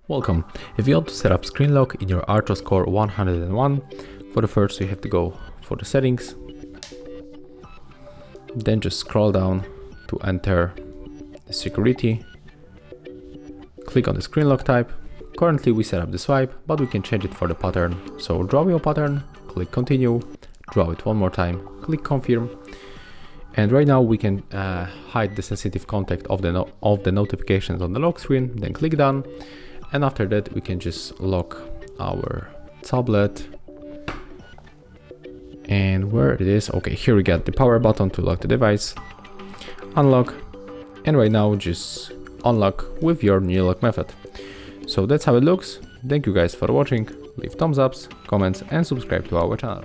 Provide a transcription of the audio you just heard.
Welcome. If you want to set up Screenlock in your Archos Core 101, for the first you have to go for the settings, then just scroll down to enter the security, click on the Screenlock type. Currently we set up the swipe, but we can change it for the pattern. So draw your pattern, click continue, draw it one more time, click confirm. And right now we can hide the sensitive contact of the notifications on the lock screen, then click done. And after that we can just lock our tablet. And where it is, okay, here we get the power button to lock the device, unlock, and right now just unlock with your new lock method. So that's how it looks. Thank you guys for watching, leave thumbs ups, comments and subscribe to our channel.